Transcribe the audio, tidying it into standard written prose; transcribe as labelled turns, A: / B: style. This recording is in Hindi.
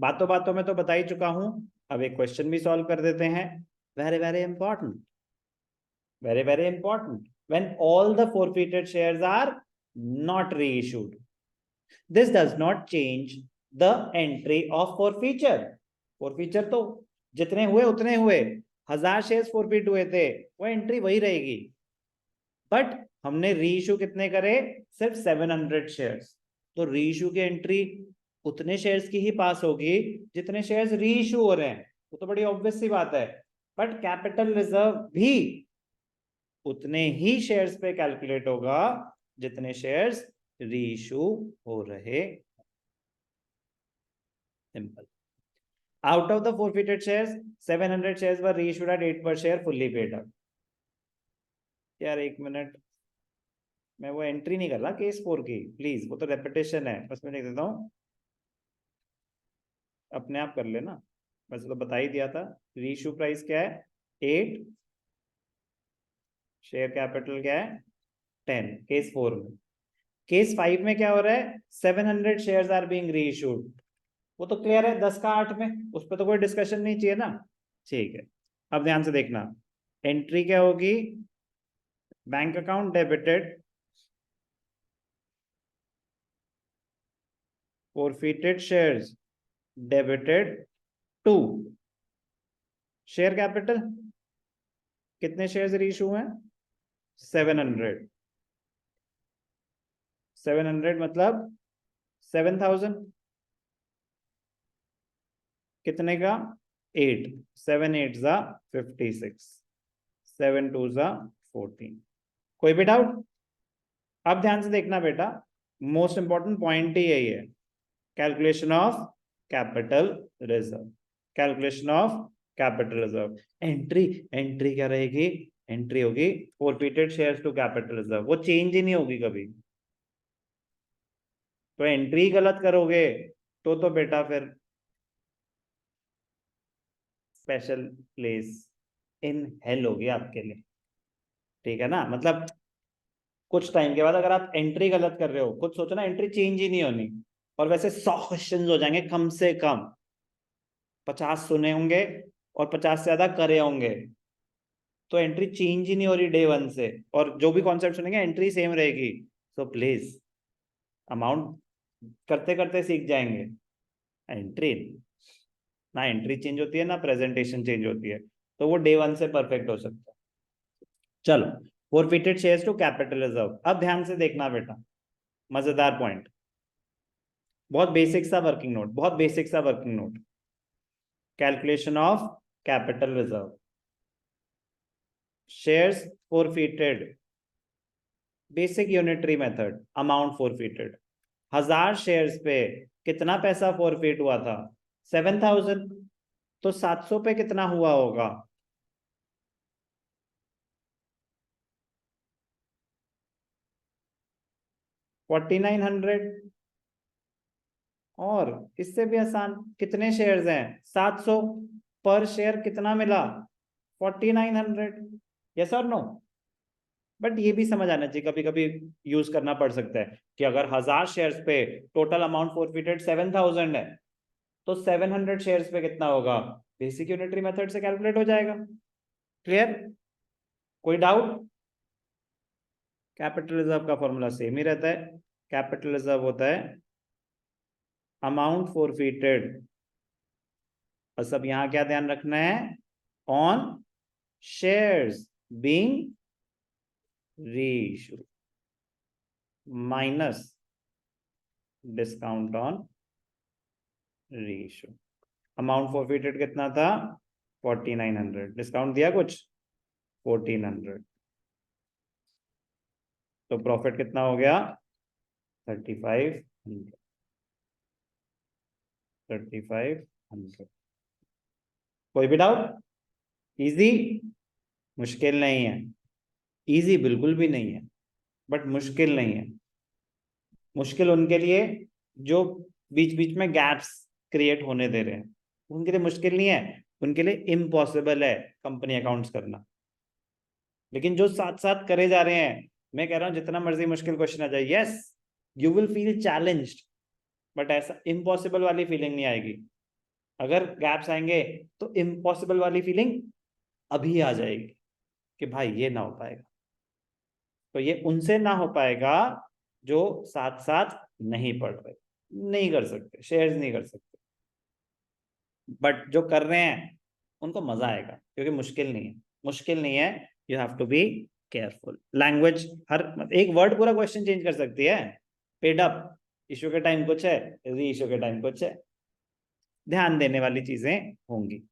A: बातों बातों में तो बता ही चुका हूं, अब एक क्वेश्चन भी सॉल्व कर देते हैं। Very very important, very very important. When all the forfeited shares are not reissued, this does not change the entry of forfeiture. forfeiture तो जितने हुए उतने हुए, 1000 शेयर्स फॉरफिट हुए थे, वो एंट्री वही रहेगी। बट हमने रीइश्यू कितने करे? सिर्फ 700 शेयर्स। तो रीइश्यू की एंट्री उतने शेयर्स की ही पास होगी जितने शेयर्स रीइश्यू हो रहे हैं, वो तो बड़ी ऑब्वियस सी बात है। बट कैपिटल रिजर्व भी उतने ही शेयर्स पे कैलकुलेट होगा जितने शेयर्स रीइश्यू हो रहे। Simple. Out of the forfeited shares 700 shares were reissued at 8 per share fully paid up। यार एक मिनट, मैं वो एंट्री नहीं कर रहा केस 4 की, प्लीज, वो तो रेपिटेशन है, बस मैं लिख देता हूं, अपने आप कर लेना। वैसे तो बता ही दिया था। रीइश्यू प्राइस क्या है? 8, शेयर कैपिटल क्या है? 10, केस 4 में। केस 5 में क्या हो रहा है? 700 शेयर्स आर बीइंग रीइश्यूड। वो तो क्लियर है 10 का 8 में, उस पर तो कोई डिस्कशन नहीं चाहिए ना। ठीक है, अब ध्यान से देखना, एंट्री क्या होगी? Bank account debited forfeited shares debited to share capital. कितने शेयर्स रीइश्यू हैं? 700। 700 मतलब 7000, कितने का? 8, 7 8 जा 56, 7 2 जा 14। कोई भी डाउट? अब ध्यान से देखना बेटा, मोस्ट इंपॉर्टेंट पॉइंट ही यही है, calculation of capital reserve. Calculation of capital reserve, entry, entry क्या रहेगी? एंट्री होगी forfeited shares to capital reserve, वो चेंज ही नहीं होगी कभी। तो एंट्री गलत करोगे तो बेटा फिर स्पेशल प्लेस इन हेल होगी आपके लिए, ठीक है ना। मतलब कुछ टाइम के बाद अगर आप एंट्री गलत कर रहे हो, खुद सोचो ना, एंट्री चेंज ही नहीं होनी, और वैसे 100 क्वेश्चन हो जाएंगे कम से कम, 50 सुने होंगे और 50 से ज्यादा करे होंगे, तो एंट्री चेंज ही नहीं हो रही डे 1 से, और जो भी कॉन्सेप्ट सुनेंगे एंट्री सेम रहेगी। सो प्लीज, अमाउंट करते करते सीख जाएंगे। एंट्री ना, एंट्री चेंज होती है ना प्रेजेंटेशन चेंज होती है, तो वो डे 1 से परफेक्ट हो सकता है। चलो, forfeited shares to capital reserve, अब ध्यान से देखना बेटा, मजेदार पॉइंट, बहुत बेसिक सा वर्किंग नोट, बहुत बेसिक सा working note. Calculation of capital reserve, shares forfeited, basic unitary method, amount forfeited. 1000 shares पे कितना पैसा फॉरफिट हुआ था? 7000। तो 700 पे कितना हुआ होगा? 4900। और इससे भी आसान, कितने शेयर्स हैं? 700, पर शेयर कितना मिला? 4900। यस और नो? बट ये भी समझ आना चाहिए, कभी कभी यूज करना पड़ सकता है कि अगर 1000 शेयर्स पे टोटल अमाउंट फॉरफिटेड 7000 है, तो 700 शेयर्स पे कितना होगा? बेसिक यूनिटरी मेथड से कैलकुलेट हो जाएगा। क्लियर? कोई डाउट? कैपिटल रिजर्व का फॉर्मूला सेम ही रहता है। कैपिटल रिजर्व होता है अमाउंट फॉरफिटेड, और सब यहां क्या ध्यान रखना है? On shares being reissued minus discount on reissue. Amount forfeited कितना था? 4900, डिस्काउंट दिया कुछ? 1400, तो प्रॉफिट कितना हो गया? 3500। 3500। कोई भी डाउट? इजी? मुश्किल नहीं है, इजी बिल्कुल भी नहीं है, बट मुश्किल नहीं है। मुश्किल उनके लिए जो बीच बीच में गैप्स क्रिएट होने दे रहे हैं, उनके लिए मुश्किल नहीं है, उनके लिए इम्पॉसिबल है कंपनी अकाउंट्स करना। लेकिन जो साथ साथ करे जा रहे हैं, मैं कह रहा हूं जितना मर्जी मुश्किल क्वेश्चन आ जाए, yes you will feel challenged, but ऐसा इम्पॉसिबल वाली फीलिंग नहीं आएगी। अगर गैप्स आएंगे तो इम्पॉसिबल वाली फीलिंग अभी आ जाएगी कि भाई ये ना हो पाएगा। तो ये उनसे ना हो पाएगा जो साथ साथ नहीं पढ़ रहे, नहीं कर सकते, शेयर्स नहीं कर सकते। बट जो कर रहे हैं उनको मजा आएगा, क्योंकि मुश्किल नहीं है, मुश्किल नहीं है। You have to be careful. Language हर एक वर्ड पूरा क्वेश्चन चेंज कर सकती है। पेड अप इशू के टाइम कुछ है, री इशू के टाइम कुछ है, ध्यान देने वाली चीजें होंगी।